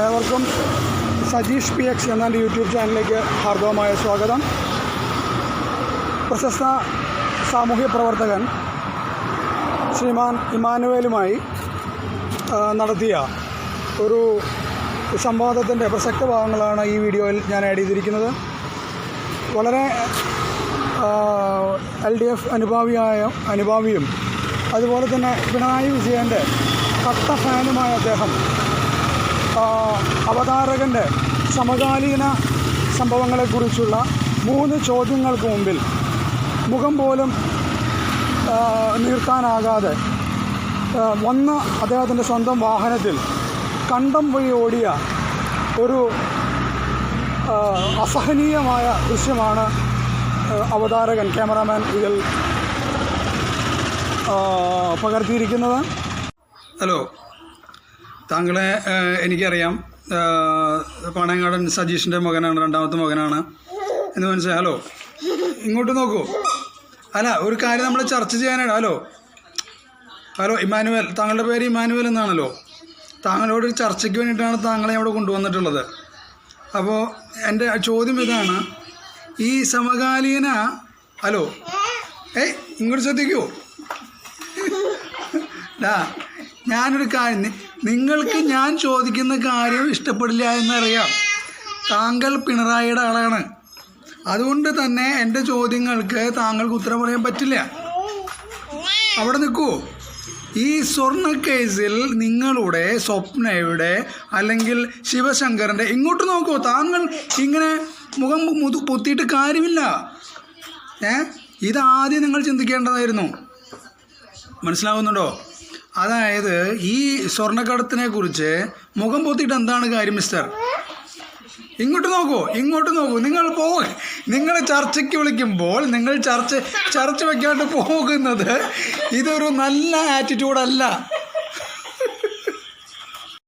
ഏവർക്കും സജീഷ് PX എന്ന എൻ്റെ യൂട്യൂബ് ചാനലിലേക്ക് ഹാർദവമായ സ്വാഗതം. പ്രശസ്ത സാമൂഹ്യ പ്രവർത്തകൻ ശ്രീമാൻ ഇമ്മാനുവേലുമായി നടത്തിയ ഒരു സംവാദത്തിൻ്റെ പ്രസക്ത ഭാഗങ്ങളാണ് ഈ വീഡിയോയിൽ ഞാൻ ആഡ് ചെയ്തിരിക്കുന്നത്. വളരെ LDF അനുഭാവിയും അതുപോലെ തന്നെ പിണറായി വിജയൻ്റെ കട്ട ഫാനുമായ അദ്ദേഹം അവതാരകൻ്റെ സമകാലീന സംഭവങ്ങളെക്കുറിച്ചുള്ള 3 ചോദ്യങ്ങൾക്ക് മുമ്പിൽ മുഖം പോലും നീർത്താനാകാതെ വന്ന് അദ്ദേഹത്തിൻ്റെ സ്വന്തം വാഹനത്തിൽ കണ്ടം വഴി ഓടിയ ഒരു അസഹനീയമായ ദൃശ്യമാണ് അവതാരകൻ ക്യാമറാമാൻ ഇതിൽ പകർത്തിയിരിക്കുന്നത്. ഹലോ, താങ്കളെ എനിക്കറിയാം. പാണയങ്ങാടൻ സജീഷിൻ്റെ മകനാണ്, 2ാമത്തെ മകനാണ് എന്ന് മനസ്സിലായി. ഹലോ, ഇങ്ങോട്ട് നോക്കൂ. അല്ല, ഒരു കാര്യം നമ്മൾ ചർച്ച ചെയ്യാനാണ്. ഹലോ ഇമ്മാനുവേൽ, താങ്കളുടെ പേര് ഇമ്മാനുവേൽ എന്നാണല്ലോ. താങ്കളോട് ഒരു ചർച്ചയ്ക്ക് വേണ്ടിയിട്ടാണ് താങ്കളെ അവിടെ കൊണ്ടുവന്നിട്ടുള്ളത്. അപ്പോൾ എൻ്റെ ചോദ്യം ഇതാണ്, ഈ സമകാലീന ഹലോ ഇങ്ങോട്ട് ശ്രദ്ധിക്കൂ. ഞാനൊരു കാര്യം, നിങ്ങൾക്ക് ഞാൻ ചോദിക്കുന്ന കാര്യം ഇഷ്ടപ്പെടില്ല എന്നറിയാം. താങ്കൾ പിണറായിയുടെ ആളാണ്. അതുകൊണ്ട് തന്നെ എൻ്റെ ചോദ്യങ്ങൾക്ക് താങ്കൾക്ക് ഉത്തരം പറയാൻ പറ്റില്ല. അവിടെ നിൽക്കൂ. ഈ സ്വർണ്ണ കേസിൽ നിങ്ങളുടെ സ്വപ്നയുടെ അല്ലെങ്കിൽ ശിവശങ്കറിൻ്റെ ഇങ്ങോട്ട് നോക്കൂ. താങ്കൾ ഇങ്ങനെ മുഖം പൊത്തിയിട്ട് കാര്യമില്ല. ഇതാദ്യം നിങ്ങൾ ചിന്തിക്കേണ്ടതായിരുന്നു. മനസ്സിലാവുന്നുണ്ടോ? അതായത് ഈ സ്വർണ്ണക്കടത്തിനെ കുറിച്ച് മുഖം പൊത്തിയിട്ട് എന്താണ് കാര്യം മിസ്റ്റർ? ഇങ്ങോട്ട് നോക്കൂ. നിങ്ങൾ ചർച്ചയ്ക്ക് വിളിക്കുമ്പോൾ നിങ്ങൾ ചർച്ച വയ്ക്കാണ്ട് പോകുന്നത് ഇതൊരു നല്ല ആറ്റിറ്റ്യൂഡല്ല.